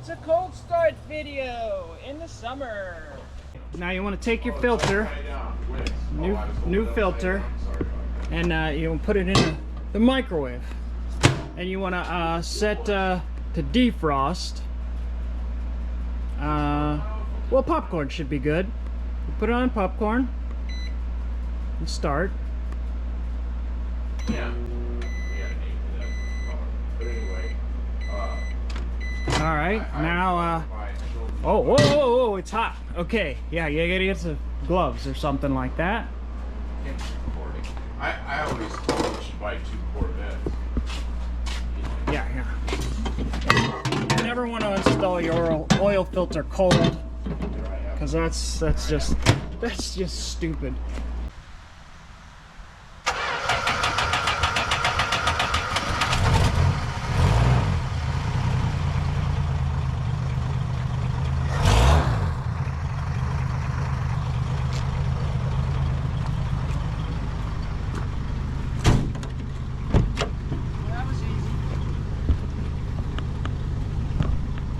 It's a cold start video in the summer. Now you want to take your filter, new filter, and you want to put it in the microwave. And you want to set to defrost. Well, popcorn should be good. You put it on popcorn and start. Yeah. All right, now, oh, whoa, whoa, whoa, it's hot. Okay, yeah, you gotta get some gloves or something like that. I always thought you should buy 2 Corvettes. Yeah. You never want to install your oil filter cold, because that's just stupid.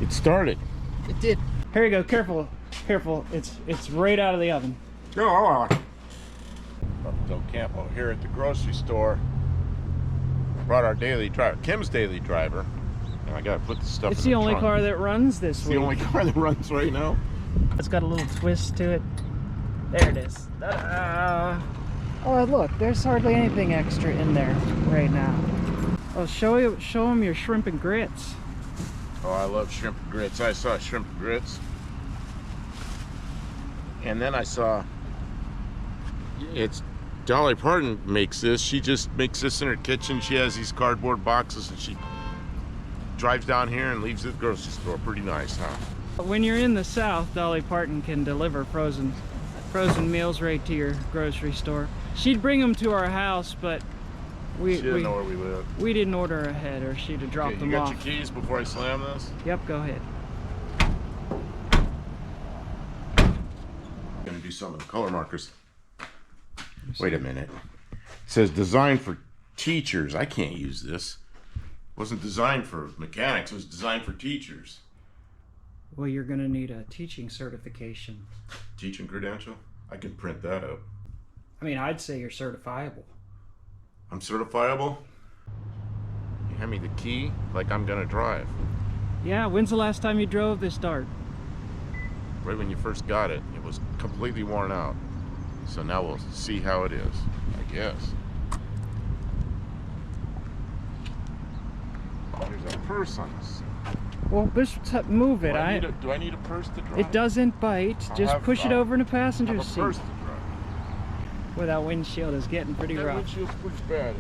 Started. It did. Here you go. Careful, careful. It's right out of the oven. Up to Campo here at the grocery store. Brought our daily driver, Kim's daily driver, and I gotta put the stuff. It's in the only trunk. car that runs this It's week. the only car that runs right now. It's got a little twist to it. There it is. Oh, look. There's hardly anything extra in there right now. Oh, show them your shrimp and grits. Oh, I love shrimp and grits. I saw shrimp and grits. And then I saw, it's Dolly Parton makes this. She just makes this in her kitchen. She has these cardboard boxes and she drives down here and leaves at the grocery store. Pretty nice, huh? When you're in the South, Dolly Parton can deliver frozen meals right to your grocery store. She'd bring them to our house, but she didn't know where we live. We didn't order ahead, or she'd have dropped them off. You got your keys before I slam this? Yep, go ahead. Gonna do some of the color markers. Wait a minute. It says designed for teachers. I can't use this. It wasn't designed for mechanics. It was designed for teachers. Well, you're gonna need a teaching certification. Teaching credential? I can print that up. I mean, I'd say you're certifiable. I'm certifiable? You hand me the key like I'm gonna drive. Yeah, when's the last time you drove this Dart? Right when you first got it. It was completely worn out. So now we'll see how it is, I guess. There's a purse on this. Well, just move it. Do I need a purse to drive? It doesn't bite. Just push it over in the passenger have a seat. purse to drive. Well, that windshield is getting pretty That rough. windshield's pretty bad.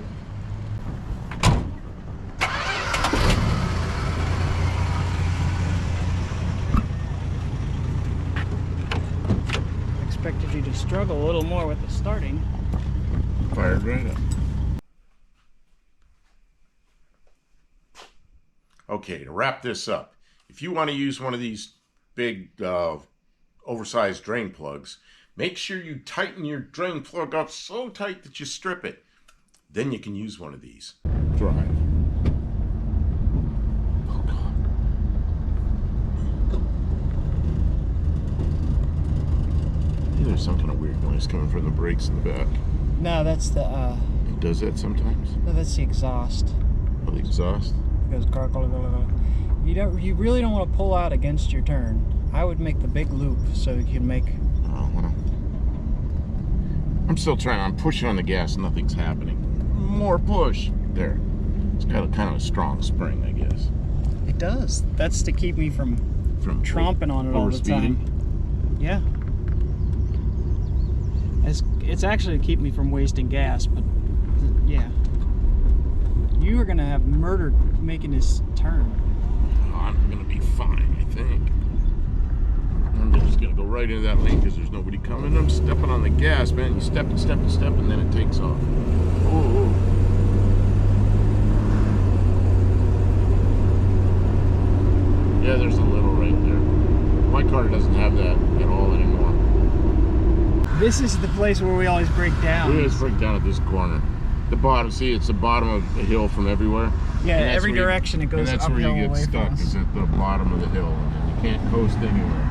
Expected you to struggle a little more with the starting. Fired right up. Okay, to wrap this up, if you want to use one of these big oversized drain plugs, make sure you tighten your drain plug up so tight that you strip it. Then you can use one of these. Drive. Oh God. Hey, there's some kind of weird noise coming from the brakes in the back. No, that's the It does that sometimes? no, that's the exhaust. Oh, the exhaust? It goes gargle. You really don't want to pull out against your turn. I would make the big loop so you can make. Oh, well. I'm still trying. I'm pushing on the gas. Nothing's happening. More push. There. It's got a kind of a strong spring, I guess. It does. That's to keep me from tromping on it all the overspeeding. time. Yeah. It's actually to keep me from wasting gas, but yeah. You are gonna have murdered making this turn. Oh, I'm gonna be fine, I think. I'm just gonna go right into that lane because there's nobody coming. I'm stepping on the gas, man. You step and step and step, and then it takes off. Oh. Yeah, there's a little right there. My car doesn't have that at all anymore. This is the place where we always break down. We always break down at this corner. the bottom. See, it's the bottom of the hill from everywhere. Yeah, every direction it goes uphill. And that's where you get away stuck, from us. is at the bottom of the hill. And you can't coast anywhere.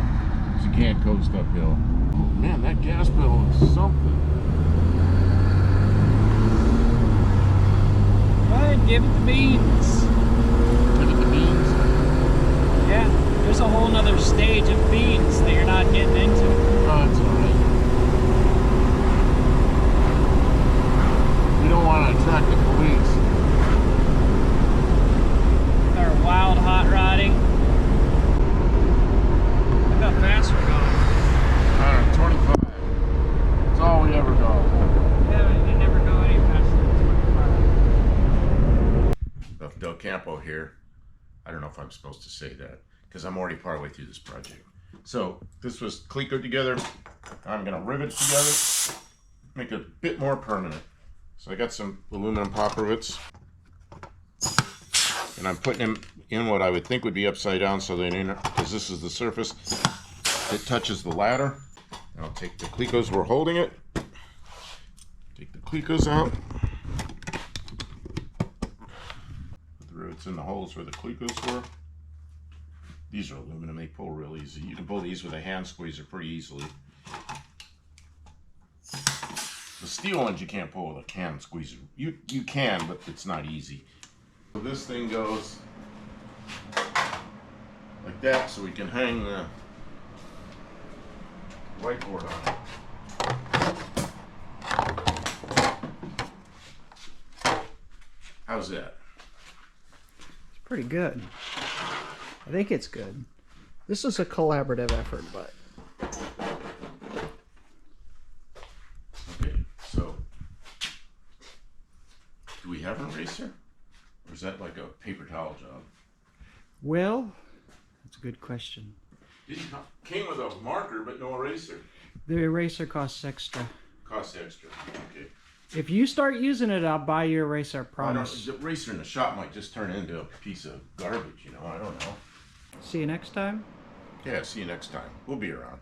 So you can't coast uphill. Oh, man, that gas pedal is something. Go ahead, give it the beans. Give it the beans. Yeah, there's a whole nother stage of beans that you're not getting into. Oh, it's alright. We don't want to attract the police. With our wild hot rodding. Look how fast we're going. I don't know, 25. That's all we ever go. Yeah, you never go any faster than 25. Del Campo here. I don't know if I'm supposed to say that because I'm already partway through this project. So this was Clecoed together. I'm going to rivet it together, make it a bit more permanent. So I got some aluminum pop rivets, and I'm putting them in what I would think would be upside down, so they because this is the surface that touches the ladder. And I'll take the Clecos, we're holding it. Take the Clecos out. Put the rivets in the holes where the Clecos were. These are aluminum, they pull real easy. You can pull these with a hand squeezer pretty easily. The steel ones you can't pull with a hand squeezer. You can, but it's not easy. So this thing goes like that, so we can hang the whiteboard on it. How's that? It's pretty good. I think it's good. This is a collaborative effort, but okay, so do we have an eraser? Or is that like a paper towel job? well, that's a good question. It came with a marker but no eraser. The eraser costs extra. Costs extra. Okay. If you start using it, I'll buy you an eraser, I promise. The eraser in the shop might just turn into a piece of garbage, you know, I don't know. See you next time. Yeah, see you next time. We'll be around.